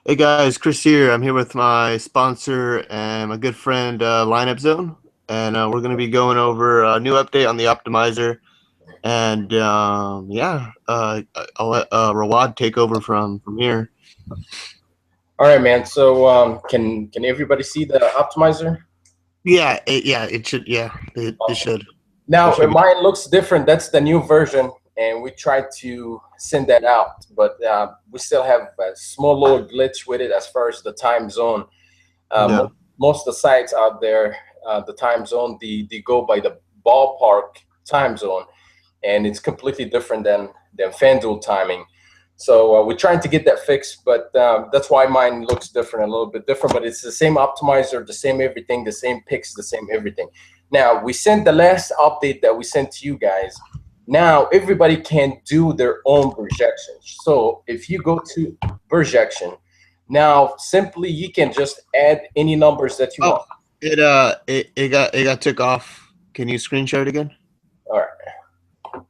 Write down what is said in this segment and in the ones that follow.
Hey guys, Chris here. I'm here with my sponsor and my good friend LineupZone, and we're going to be going over a new update on the Optmizer. And I'll let Rawad take over from here. All right, man. So can everybody see the optimizer? It should. Yeah, it Awesome. should. It Now should be. mine looks different. That's the new version, and we tried to send that out, but we still have a small little glitch with it as far as the time zone. Yeah. Most of the sites out there, the time zone, they go by the ballpark time zone, and it's completely different than Fanduel timing. So we're trying to get that fixed, but that's why mine looks different, a little bit different. But it's the same optimizer, the same everything, the same picks, the same everything. Now we sent the last update that we sent to you guys. Now everybody can do their own projections. So if you go to projection, now simply you can just add any numbers that you Oh, want. it got took off. Can you screenshot it again? All right.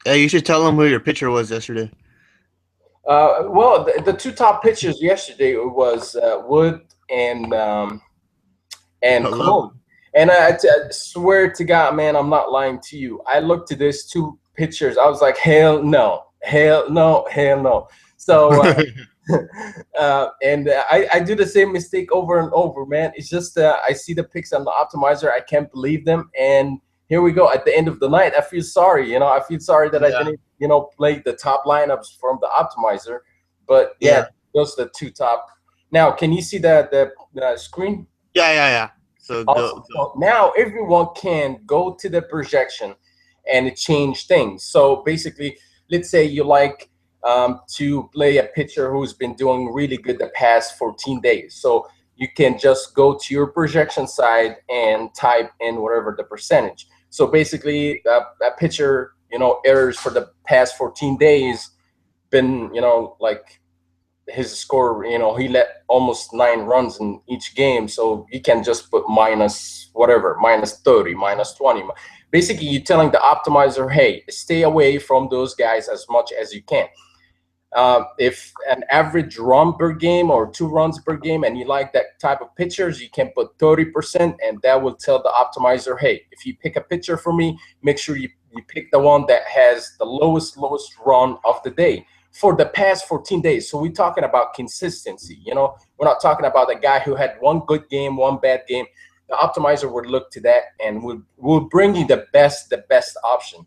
Hey, you should tell them who your pitcher was yesterday. Well, the two top pitchers yesterday was Wood and I love Cologne. And I swear to God, man, I'm not lying to you. I looked at these two pictures. I was like, hell no, hell no, hell no. So, it. I do the same mistake over and over, man. It's just I see the pics on the optimizer. I can't believe them. And here we go. At the end of the night, I feel sorry. I feel sorry that I Yeah, didn't, play the top lineups from the optimizer. But yeah, yeah, those are the two top. Now, can you see the screen? yeah. So Awesome. go. So now everyone can go to the projection and change things. So basically, let's say you like to play a pitcher who's been doing really good the past 14 days. So you can just go to your projection side and type in whatever the percentage. So basically, a pitcher, errors for the past 14 days been, like his score, he let almost 9 runs in each game. So you can just put minus whatever, minus 30, minus 20. Basically, you're telling the optimizer, hey, stay away from those guys as much as you can. If an average run per game or 2 runs per game and you like that type of pitchers, you can put 30%, and that will tell the optimizer, hey, if you pick a pitcher for me, make sure you pick the one that has the lowest run of the day for the past 14 days. So we're talking about consistency. We're not talking about a guy who had one good game, one bad game. The optimizer would look to that and will bring you the best option.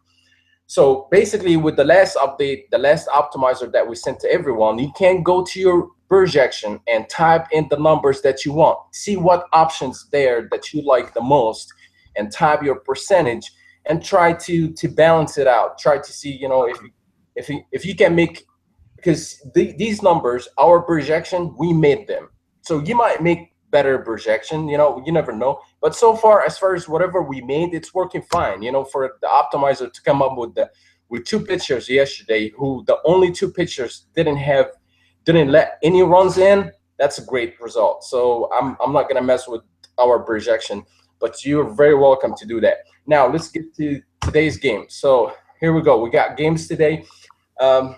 So basically, with the last update, the last optimizer that we sent to everyone, you can go to your projection and type in the numbers that you want. See what options there that you like the most, and type your percentage and try to balance it out. Try to see, if you can make, because these numbers, our projection, we made them. So you might make better projection. You never know. But so far, as far as whatever we made, it's working fine. For the optimizer to come up with two pitchers yesterday, who the only two pitchers didn't let any runs in. That's a great result. So I'm not gonna mess with our projection, but you're very welcome to do that. Now let's get to today's game. So here we go. We got games today. Um,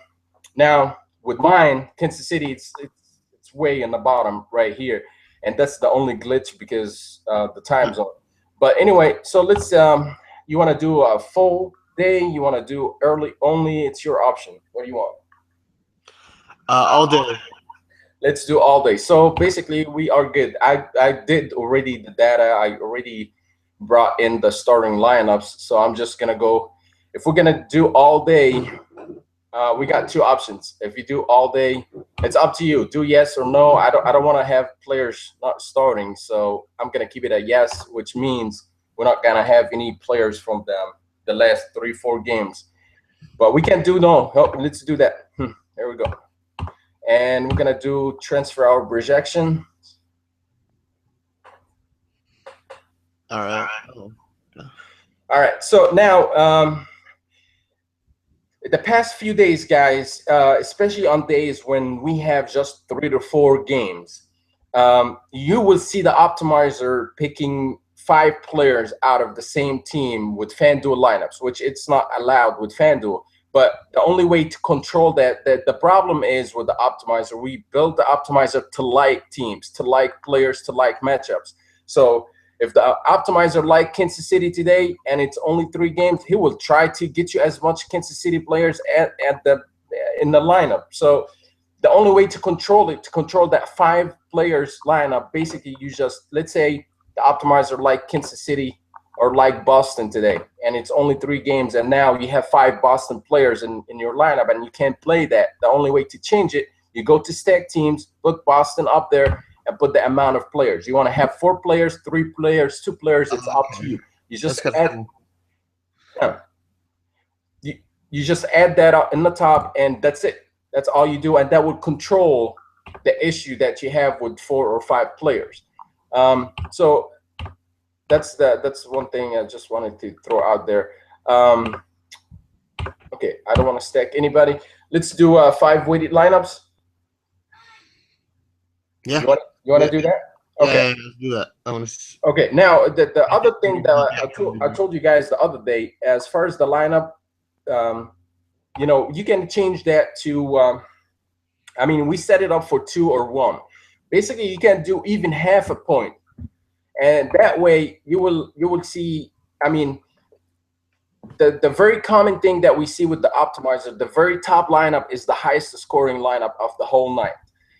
Now with mine, Kansas City, it's way in the bottom right here, and that's the only glitch because the time zone. But anyway, so let's. You want to do a full day? You want to do early only? It's your option. What do you want? All day. Let's do all day. So basically, we are good. I did already the data. I already brought in the starting lineups. So I'm just gonna go. If we're gonna do all day, we got two options. If you do all day, it's up to you. Do yes or no. I don't want to have players not starting, so I'm gonna keep it a yes, which means we're not gonna have any players from the last 3-4 games. But we can do no. Oh, let's do that. There we go. And we're gonna do transfer our projection. All right. Oh. All right. So now, the past few days, guys, especially on days when we have just 3 to 4 games, you will see the optimizer picking 5 players out of the same team with FanDuel lineups, which it's not allowed with FanDuel. But the only way to control that the problem is with the optimizer, we built the optimizer to like teams, to like players, to like matchups. So if the optimizer like Kansas City today and it's only 3 games, he will try to get you as much Kansas City players in the lineup. So the only way to control it, to control that 5 players lineup, basically you just, let's say the optimizer like Kansas City or like Boston today, and it's only 3 games, and now you have 5 Boston players in your lineup, and you can't play that. The only way to change it, you go to stack teams, put Boston up there, and put the amount of players. You want to have 4 players, 3 players, 2 players, it's up to you. You just add, you just add that up in the top, and that's it. That's all you do, and that would control the issue that you have with 4 or 5 players. So that's one thing I just wanted to throw out there. Okay, I don't want to stack anybody. Let's do 5 weighted lineups. Yeah. You want to do that? Okay. Yeah, let's do that. I want to. Okay. Now the other thing that I told you guys the other day, as far as the lineup, you know, you can change that to. I mean, we set it up for 2 or 1. Basically, you can do even half a point. And that way you will see, I mean, the very common thing that we see with the optimizer, the very top lineup is the highest scoring lineup of the whole night.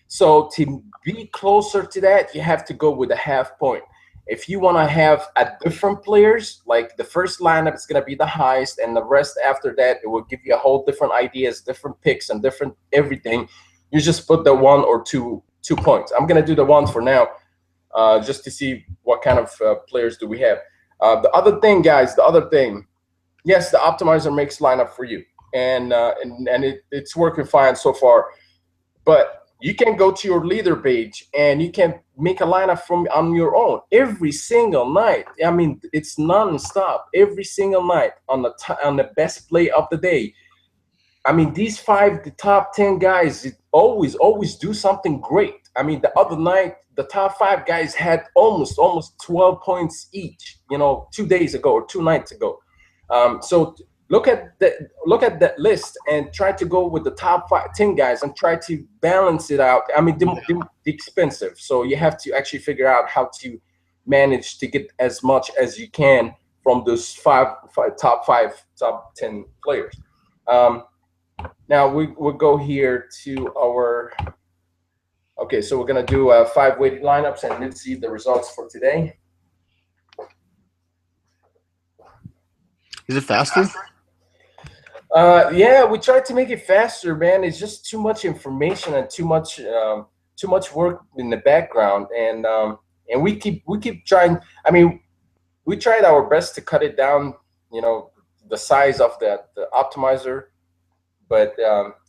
So to be closer to that, you have to go with a half point. If you want to have different players, like the first lineup is going to be the highest, and the rest after that, it will give you a whole different ideas, different picks, and different everything. You just put the 1 or 2 points. I'm going to do the 1 for now. Just to see what kind of players do we have. The other thing, guys, yes, the optimizer makes lineup for you, and it's working fine so far. But you can go to your leader page and you can make a lineup on your own every single night. I mean, it's non-stop every single night on the best play of the day. I mean, these 5, the top 10 guys, always do something great. I mean, the other night, the top 5 guys had almost 12 points each, you know, 2 days ago or 2 nights ago. So look at that list and try to go with the top 10 guys and try to balance it out. I mean, they're expensive, so you have to actually figure out how to manage to get as much as you can from those top 10 players. Now we'll go here to our. Okay, so we're gonna do 5 weighted lineups, and let's see the results for today. Is it faster? Yeah, we tried to make it faster, man. It's just too much information and too much work in the background, and we keep trying. I mean, we tried our best to cut it down. You know, the size of the optimizer, but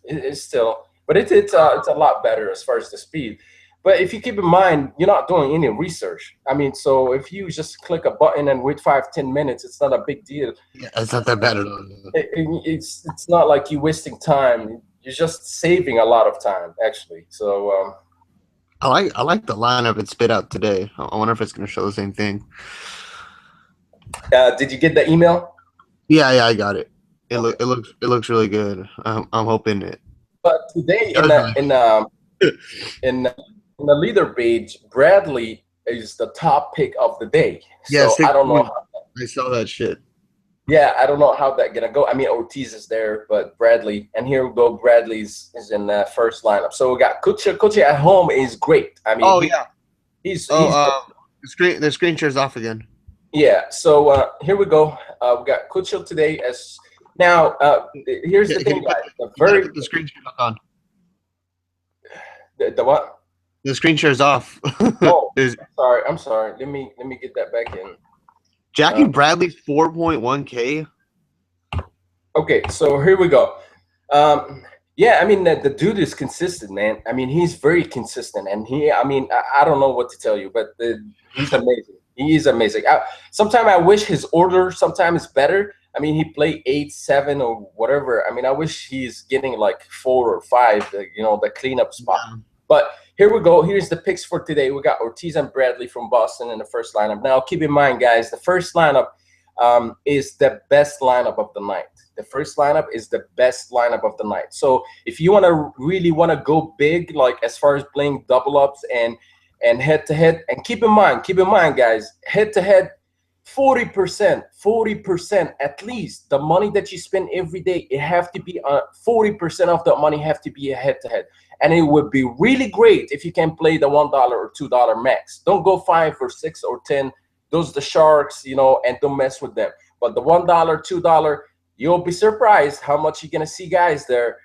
it's still. But it's a lot better as far as the speed. But if you keep in mind, you're not doing any research. I mean, so if you just click a button and wait 5-10 minutes, it's not a big deal. Yeah, it's not that bad at all. It's not like you're wasting time. You're just saving a lot of time, actually. So I like the lineup it spit out today. I wonder if it's going to show the same thing. Did you get the email? Yeah, I got it. It looks really good. I'm hoping it. But today in the leader page, Bradley is the top pick of the day. Yeah, so I don't know. I saw that shit. Yeah, I don't know how that's gonna go. I mean, Ortiz is there, but Bradley, and here we go. Bradley's is in the first lineup. So we got Kutcher. Kutcher at home is great. I mean, he's the screen share's off again. Yeah. So here we go. We got Kutcher today as. Now, here's the thing, guys. The screen share back on. The what? The screen share's off. Oh, I'm sorry. Let me get that back in. Jackie Bradley's 4.1K. Okay, so here we go. Yeah, I mean the dude is consistent, man. I mean he's very consistent, and I don't know what to tell you, but he's amazing. He is amazing. Sometimes I wish his order sometimes is better. I mean, he played 8, 7, or whatever. I mean, I wish he's getting like 4 or 5, the cleanup spot. Yeah. But here we go. Here's the picks for today. We got Ortiz and Bradley from Boston in the first lineup. Now, keep in mind, guys, the first lineup, is the best lineup of the night. The first lineup is the best lineup of the night. So if you really want to go big, like as far as playing double ups and head to head, and keep in mind, guys, head to head, 40% at least the money that you spend every day, it have to be 40% of the money have to be a head to head. And it would be really great if you can play the $1 or $2 max. Don't go 5 or 6 or 10. Those are the sharks, you know, and don't mess with them. But the $1, $2, you'll be surprised how much you're gonna see guys there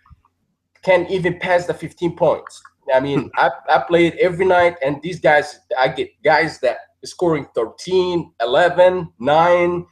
can't even pass the 15 points. I mean, I play it every night, and these guys, I get guys that scoring 13, 11, 9,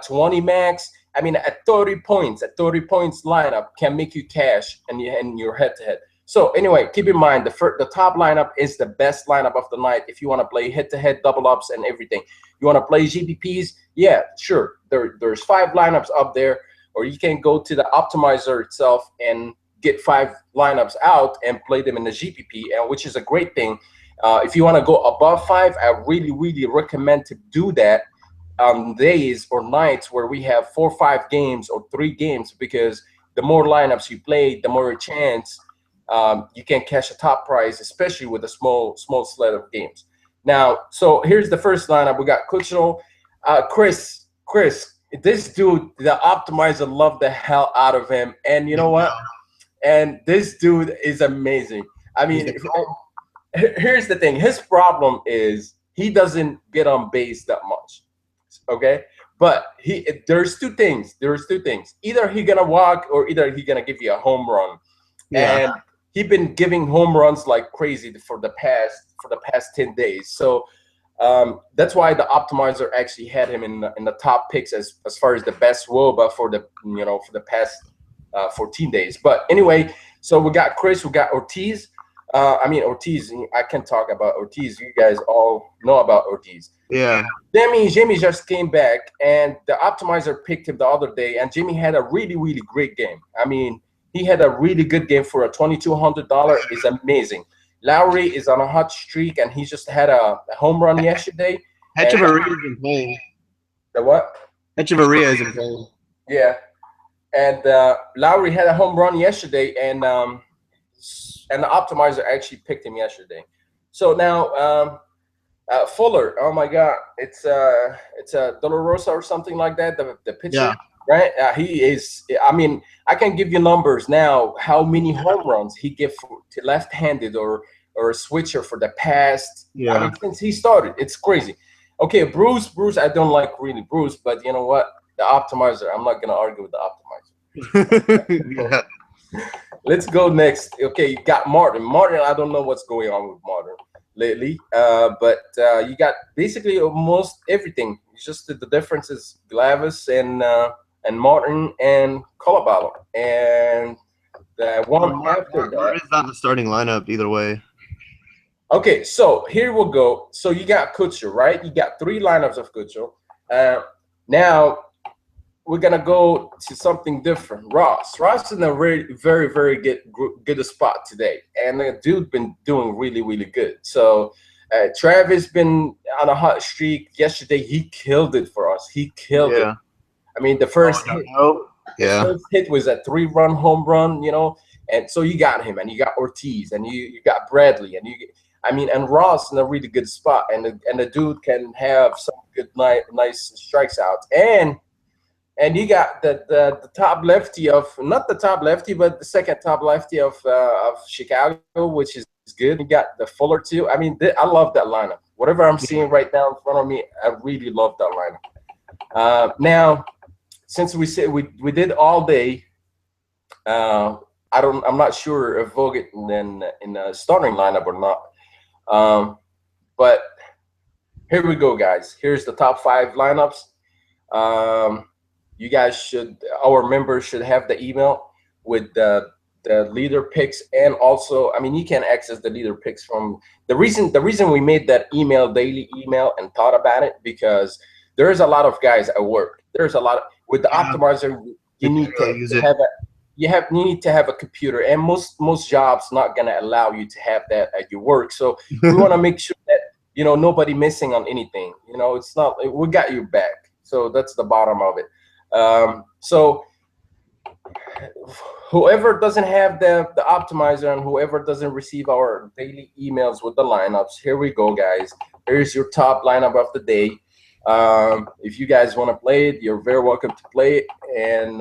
20 max. I mean, at 30 points lineup can make you cash and your head to head. So anyway, keep in mind the top lineup is the best lineup of the night if you want to play head to head, double ups, and everything. You want to play GPPs? Yeah, sure. There's 5 lineups up there, or you can go to the Optmizer itself and get 5 lineups out and play them in the GPP, and which is a great thing. If you want to go above 5, I really recommend to do that on days or nights where we have 4 or 5 games or 3 games, because the more lineups you play, the more chance you can cash a top prize, especially with a small slate of games. Now, so here's the first lineup. We got Kuchel, Chris. This dude, the Optmizer, loved the hell out of him, and you know what? And this dude is amazing. I mean, here's the thing. His problem is he doesn't get on base that much. Okay, but there's two things. Either he gonna walk, or either he gonna give you a home run. Yeah. And he been giving home runs like crazy for the past 10 days. So that's why the Optmizer actually had him in the top picks as far as the best WOBA for the past 14 days. But anyway, so we got Chris, we got Ortiz. Ortiz, I can talk about Ortiz. You guys all know about Ortiz. Yeah. Jimmy just came back, and the Optmizer picked him the other day, and Jimmy had a really great game. I mean, he had a really good game for a $2,200. Is amazing. Lowry is on a hot streak, and he just had a home run yesterday. Hechavarria is in pain. The what? Hechavarria is in pain. Yeah. And Lowry had a home run yesterday, and the Optmizer actually picked him yesterday. So now Fuller, oh my God, it's Dolorosa or something like that. The pitcher, yeah. Right? He is. I mean, I can give you numbers now. How many home runs he gave to left-handed or a switcher for the past? Yeah. I mean, since he started, it's crazy. Okay, Bruce, I don't like really Bruce, but you know what? The Optmizer, I'm not gonna argue with the Optmizer. Yeah. Let's go next. Okay, you got Martin. I don't know what's going on with Martin lately, but you got basically almost everything. It's just the difference is Glavis and Martin and Colabalo, and the one after that. It's not the starting lineup either way. Okay, so here we'll go. So you got Kutcher, right? You got 3 lineups of Kutcher. Now we're gonna go to something different. Ross is in a very good spot today, and the dude been doing really good. So Travis been on a hot streak. Yesterday he killed it for us. He killed it. I mean, the first hit was a 3-run home run, you know, and so you got him, and you got Ortiz, and you got Bradley, and and Ross in a really good spot, and the dude can have some good nice strikes out, and you got the top lefty of, not the top lefty, but the second top lefty of Chicago, which is good. You got the Fuller too. I mean, I love that lineup. Whatever I'm seeing right now in front of me, I really love that lineup. Now, since we said we did all day, I'm not sure if Vogt in the starting lineup or not. But here we go, guys. Here's the top 5 lineups. You guys our members should have the email with the leader picks, and also, I mean, you can access the leader picks from the reason we made that daily email and thought about it, because there's a lot of guys at work. There's a lot with the Optmizer. You need to have a computer, and most jobs not gonna allow you to have that at your work. So we want to make sure that nobody missing on anything. It's not. We got your back. So that's the bottom of it. So whoever doesn't have the optimizer and whoever doesn't receive our daily emails with the lineups, here we go, guys. Here's your top lineup of the day. If you guys want to play it, you're very welcome to play it. And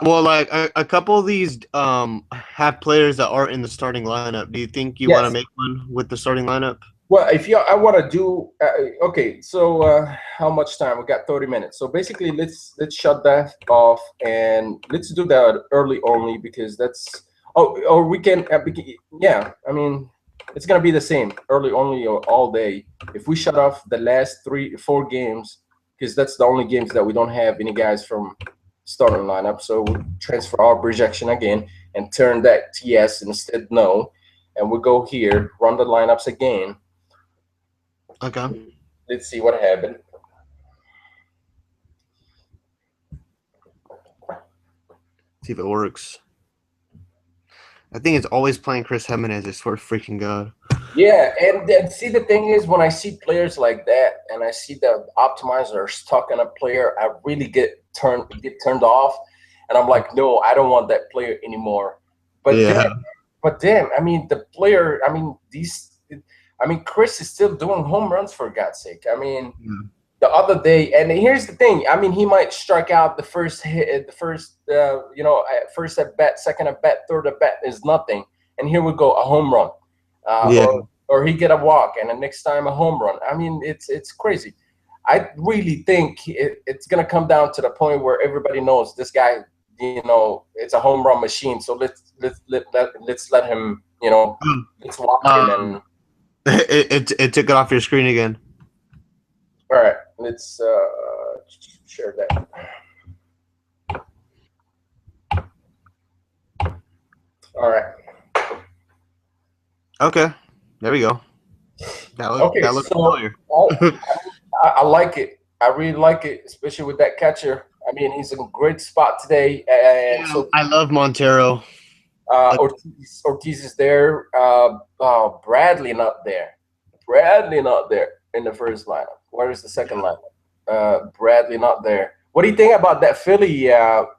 well, like a couple of these have players that are in the starting lineup. Do you think you want to yes, make one with the starting lineup? well, if you, I want to do. Okay, so how much time? We got 30 minutes. So basically, let's shut that off and let's do that early only because that's. Oh, or we can. Yeah, I mean, it's gonna be the same early only or all day. If we shut off the last 4 games, because that's the only games that we don't have any guys from starting lineup. So we'll transfer our projection again and turn that to yes instead no, and we'll go here, run the lineups again. Okay. Let's see what happened. See if it works. I think it's always playing Chris Jimenez. I swear to freaking God. Yeah, and then see the thing is when I see players like that and I see the optimizer stuck on a player, I really get turned off, and I'm like, no, I don't want that player anymore. But Yeah. then, I mean, the player, I mean, Chris is still doing home runs for God's sake. I mean, the other day, and here's the thing. I mean, he might strike out the first hit, first at bat, second at bat, third at bat is nothing, and here we go, a home run, Yeah. or he get a walk, and the next time a home run. I mean, it's crazy. I really think it's gonna come down to the point where everybody knows this guy. It's a home run machine. So let's let him. Let's walk him and. It took it off your screen again. All right, let's share that. All right. Okay, there we go. That looks familiar. I like it. I really like it, especially with that catcher. I mean, he's in a great spot today, and so I love Montero. Ortiz is there. Bradley not there. Bradley not there in the first lineup. Where is the second lineup? Bradley not there. What do you think about that Philly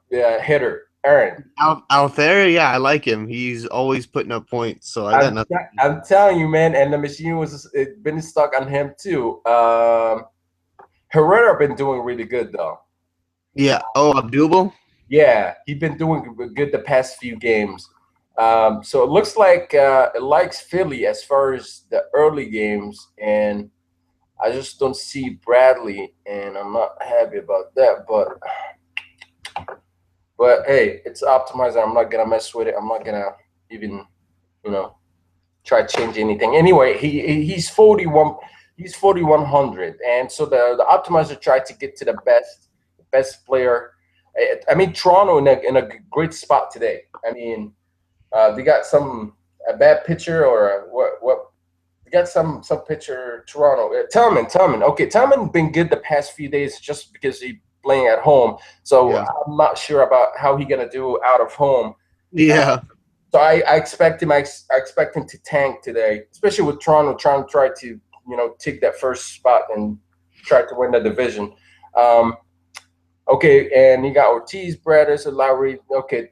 hitter, Aaron? Out there, yeah, I like him. He's always putting up points, so I got nothing. I'm telling you, man, and the machine was been stuck on him too. Herrera been doing really good though. Yeah. Oh, Abdul. Yeah, he's been doing good the past few games. So it looks like it likes Philly as far as the early games, and I just don't see Bradley, and I'm not happy about that. But hey, it's Optmizer. I'm not gonna mess with it. I'm not gonna even, try to change anything. Anyway, he's 41. He's 4,100, and so the Optmizer tried to get to the best player. I mean, Toronto in a great spot today. I mean, they got a bad pitcher or what? They got some pitcher. Toronto. Tillman. Okay, Tillman been good the past few days just because he playing at home. So yeah. I'm not sure about how he gonna do out of home. Yeah. So I expect him. I expect him to tank today, especially with Toronto trying to try to take that first spot and try to win the division. Okay, and you got Ortiz, Bradders, and Lowry. Okay,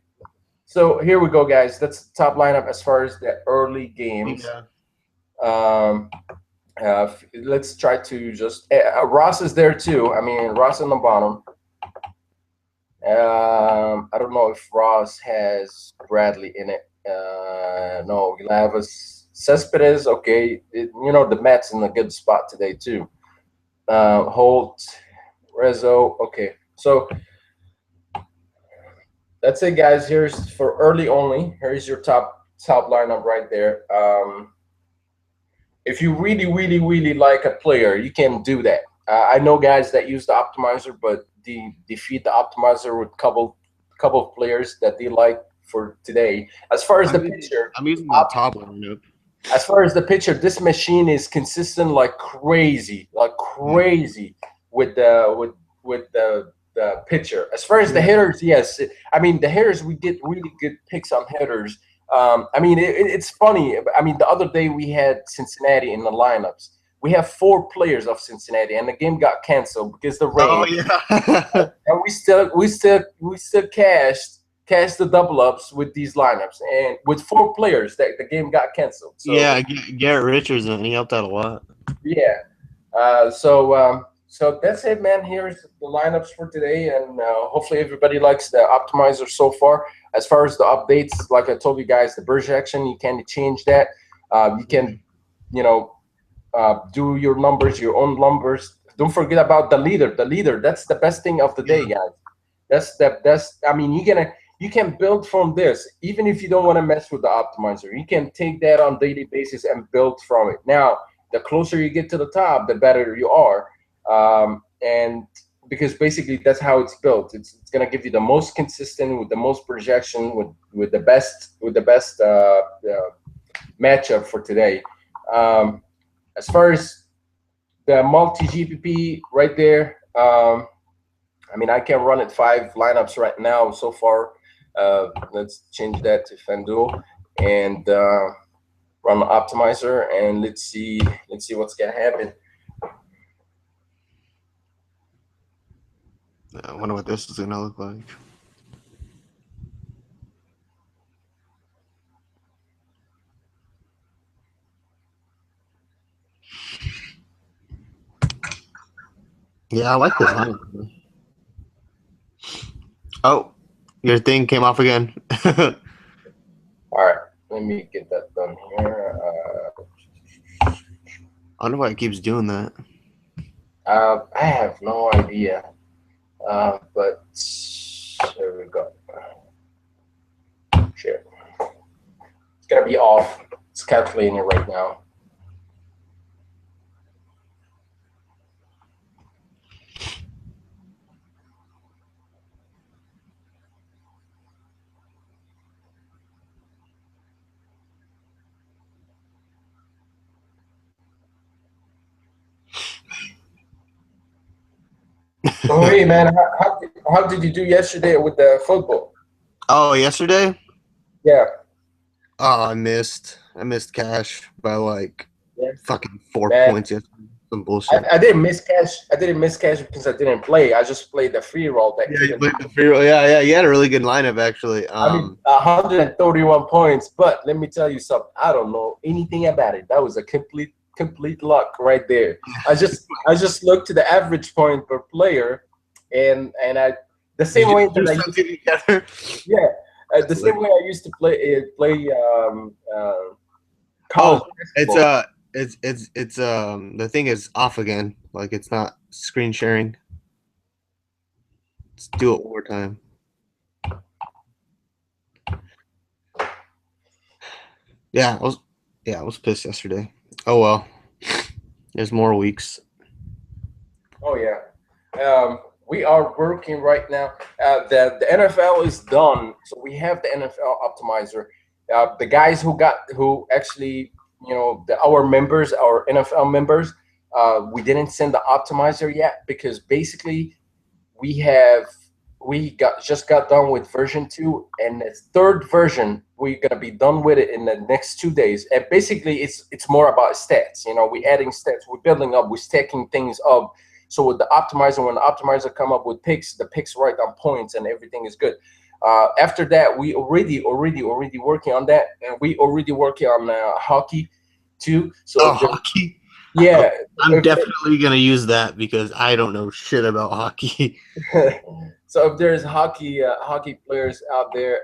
so here we go, guys. That's the top lineup as far as the early games. Yeah. Let's try to just Ross is there too. I mean, Ross on the bottom. I don't know if Ross has Bradley in it. No, we'll have Cespedes. Okay, the Mets in a good spot today too. Holt, Rezzo. Okay, so that's it, guys. Here's for early only. Here's your top lineup right there. If you really like a player, you can do that. I know guys that use the Optmizer, but they feed the Optmizer with couple of players that they like for today. As far as the pitcher, I'm using the top lineup. As far as the pitcher, this machine is consistent like crazy with the pitcher. As far as the hitters, yes. I mean, the hitters, we get really good picks on hitters. I mean, it's funny. I mean, the other day we had Cincinnati in the lineups. we have 4 players of Cincinnati, and the game got canceled because the rain. Oh yeah. And we still cashed the double ups with these lineups, and with 4 players, that the game got canceled. So Yeah, Garrett Richards, and he helped out a lot. yeah, so that's it, man. Here's the lineups for today, and hopefully everybody likes the optimizer so far. As far as the updates, like I told you guys, the projection, you can change that. You can, do your numbers, your own numbers. Don't forget about the leader. The leader, that's the best thing of the day, guys. That's the best. I mean, you can build from this, even if you don't want to mess with the optimizer. You can take that on daily basis and build from it. Now, the closer you get to the top, the better you are, and because basically that's how it's built. It's gonna give you the most consistent with the most projection with the best matchup for today. As far as the multi GPP right there, I mean, I can run it 5 lineups right now so far. Let's change that to Fanduel and run the optimizer, and let's see what's gonna happen. I wonder what this is gonna look like. Yeah, I like this lineup. Oh, your thing came off again. All right, let me get that done here. I wonder why it keeps doing that. I have no idea, but there we go. Shit, it's gonna be off. It's calculating it right now. Oh, hey, man, how did you do yesterday with the football? Oh, yesterday? Yeah. Oh, I missed cash by like fucking 4 Man, points yesterday. Some bullshit. I didn't miss cash. I didn't miss cash because I didn't play. I just played the free roll. Yeah, you played the free roll. Yeah, you had a really good lineup actually. I mean, 131 points. But let me tell you something. I don't know anything about it. That was a complete luck right there. I just looked to the average point per player, and I the same way that I used to, together. yeah, the same way I used to play college basketball. It's the thing is off again. Like it's not screen sharing. Let's do it one more time. Yeah, I was pissed yesterday. Oh well. There's more weeks. Oh yeah. We are working right now. The NFL is done, so we have the NFL optimizer. The guys who actually, our members, our NFL members, we didn't send the optimizer yet because basically we just got done with version 2, and the 3rd version we're gonna be done with it in the next 2 days. And basically it's more about stats. We're adding stats, we're building up, we're stacking things up. So with the optimizer, when the optimizer come up with picks, the picks right on points and everything is good. After that, we already working on that, and we already working on hockey too. So hockey. Yeah, I'm definitely gonna use that because I don't know shit about hockey. So if there's hockey players out there,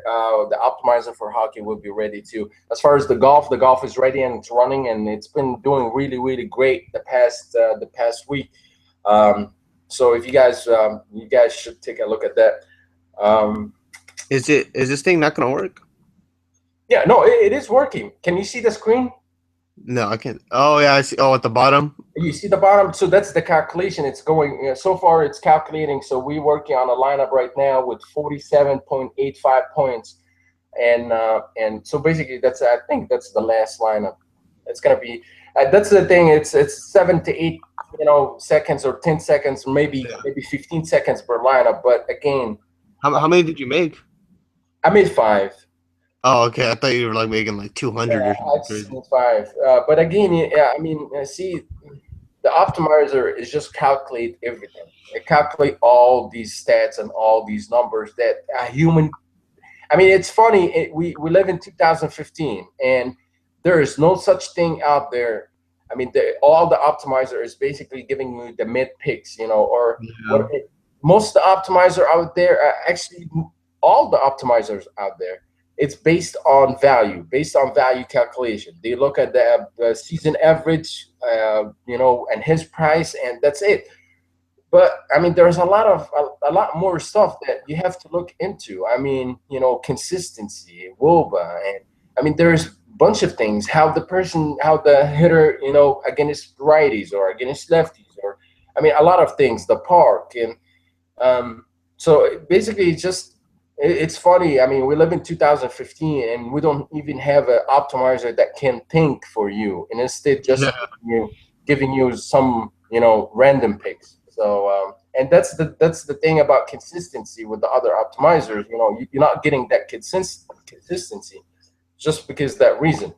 the optimizer for hockey will be ready too. As far as the golf is ready and it's running, and it's been doing really great the past week. So if you guys should take a look at that. Is this thing not gonna work? Yeah, no, it is working. Can you see the screen? No, I can't. Oh yeah, I see. Oh, at the bottom. You see the bottom. So that's the calculation. It's going. So far, it's calculating. So we're working on a lineup right now with 47.85 points, and so basically I think that's the last lineup. It's gonna be. That's the thing. It's 7 to 8, seconds or 10 seconds, maybe 15 seconds per lineup. But again, how many did you make? I made 5. Oh, okay. I thought you were like making like 200 or something. I 5. But again, yeah, I mean, see, the optimizer is just calculate everything. It calculate all these stats and all these numbers that a human. I mean, it's funny. We live in 2015, and there is no such thing out there. I mean, all the optimizer is basically giving you the mid picks, or Yeah. what. Most of the optimizer out there, actually, all the optimizers out there, it's based on value calculation. They look at the season average, and his price, and that's it. But I mean, there's a lot more stuff that you have to look into. I mean, consistency, WOBA, and I mean, there's a bunch of things. How the hitter, against righties or against lefties, or I mean, a lot of things. The park, and so basically, it's funny. I mean, we live in 2015, and we don't even have an optimizer that can think for you, and instead Yeah. just giving you some random picks. So and that's the thing about consistency with the other optimizers. You're not getting that consistency just because of that reason.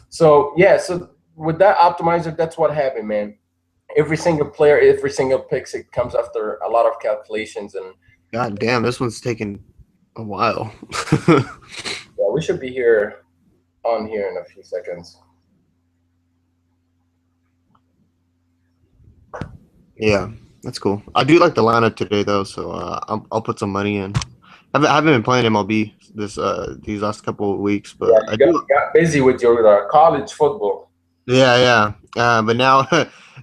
So yeah, so with that optimizer, that's what happened, man. Every single player, every single picks, it comes after a lot of calculations, and God damn, this one's taking a while. yeah, we should be on here in a few seconds. Yeah, that's cool. I do like the lineup today though, so I'll put some money in. I haven't been playing MLB these last couple of weeks, Yeah, but I you got, do. got busy with your college football. Yeah, yeah. But now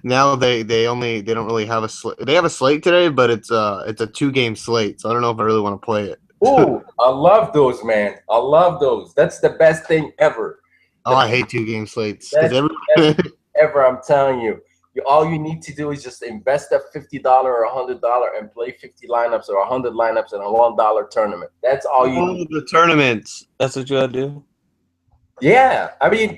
now they don't really have a slate. They have a slate today, but it's a 2 game slate, so I don't know if I really want to play it. Ooh, I love those, man. I love those. That's the best thing ever. Oh, The I hate 2 game slates because best every best thing ever. I'm telling you. All you need to do is just invest that $50 or $100 and play 50 lineups or 100 lineups in a $1 tournament. That's all you oh, need. the tournaments. That's what you gotta do. Yeah, I mean,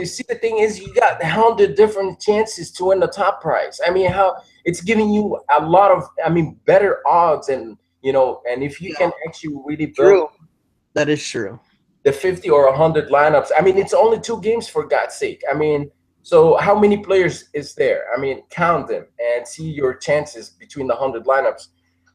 see, the thing is, you got 100 different chances to win the top prize. I mean, how it's giving you a lot of, I mean, better odds, and and if you Yeah, can actually really build true. That is true. the 50 or 100 lineups. I mean, it's only 2 games, for God's sake. I mean, so how many players is there? I mean, count them and see your chances between the 100 lineups.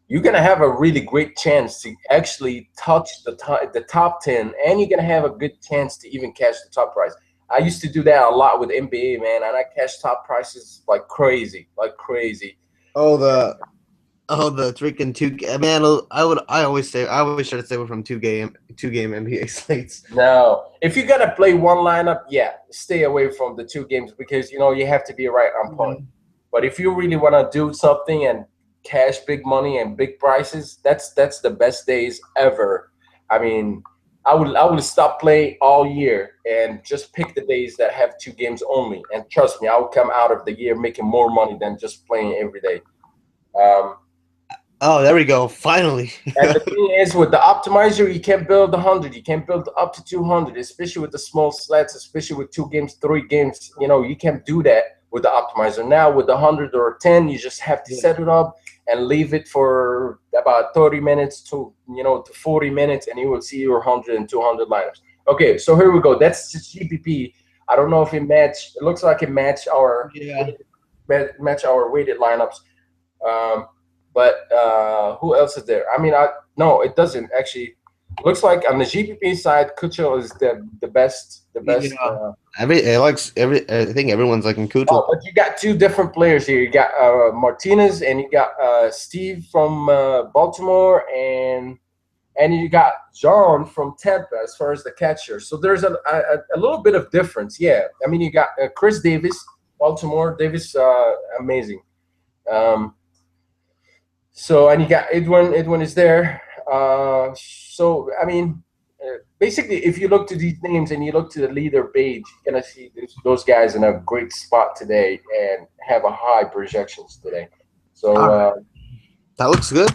You're gonna have a really great chance to actually touch the top 10, and you're gonna have a good chance to even catch the top prize. I used to do that a lot with NBA, man, and I catch top prices like crazy, like crazy. Oh, the freaking man. I always try to stay away from 2 game NBA slates. No, if you gotta play one lineup, yeah, stay away from the 2 games, because you have to be right on point. But if you really want to do something and cash big money and big prices, that's the best days ever. I mean, I would stop playing all year and just pick the days that have 2 games only. And trust me, I will come out of the year making more money than just playing every day. Um, Oh, there we go. Finally. And the thing is, with the optimizer, you can build 100, you can build up to 200, especially with the small slats, especially with 2 games, 3 games. You can do that with the optimizer. Now, with the 100 or 10, you just have to Yeah. set it up and leave it for about 30 minutes to 40 minutes, and you will see your 100 and 200 lineups. Okay, so here we go. That's just GPP. I don't know if it match. It looks like it match our Yeah. weighted lineups. Um, but who else is there? I mean, no, it doesn't actually. Looks like on the GPP side, Kucho is the best. The best. Yeah. I think everyone's liking Kuchel. Oh, but you got 2 different players here. You got Martinez, and you got Steve from Baltimore, and you got John from Tampa as far as the catcher. So there's a little bit of difference. Yeah, I mean, you got Chris Davis, Baltimore. Davis, amazing. So, and you got Edwin. Edwin is there. So I mean, basically, if you look to these names and you look to the leader page, you're gonna see those guys in a great spot today and have a high projections today. So, That looks good.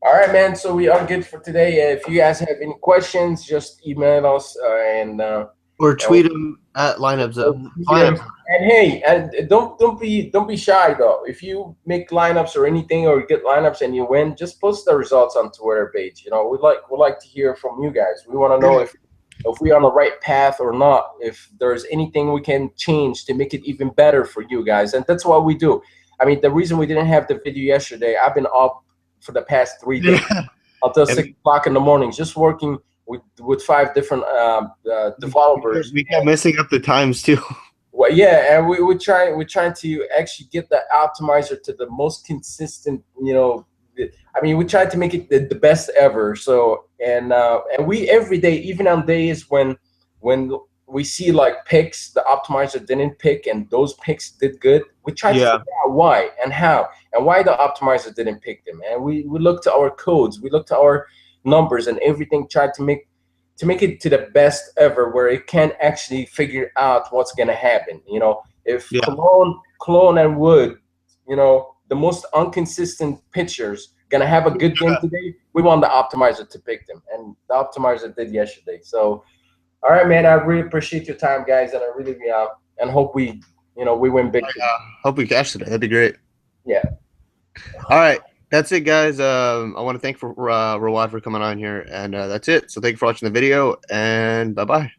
all right, man. So we are good for today. If you guys have any questions, just email us Or tweet them at LineupZone. And hey, and don't be shy though. If you make lineups or anything, or get lineups and you win, just post the results on Twitter page. We like to hear from you guys. We want to know if we're on the right path or not, if there's anything we can change to make it even better for you guys. And that's what we do. I mean, the reason we didn't have the video yesterday, I've been up for the past 3 days Yeah. until And 6 o'clock in the morning, just working with 5 different developers. we kept messing up the times too. Well, yeah, and we're trying to actually get the optimizer to the most consistent. I mean, we tried to make it the best ever. So and we every day, even on days when we see like picks the optimizer didn't pick and those picks did good, we try to Yeah. figure out why and how and why the optimizer didn't pick them. And we look to our codes, we look to our numbers and everything, tried to make it to the best ever, where it can actually figure out what's gonna happen. If Yeah. Cologne and Wood, the most inconsistent pitchers gonna have a good game today, we want the optimizer to pick them, and the optimizer did yesterday. So, all right, man, I really appreciate your time, guys, and I really and hope we win big today. Hope we catch today. That'd be great. Yeah. All right. That's it, guys. I want to thank Rawad for coming on here, and that's it. So thank you for watching the video, and bye-bye.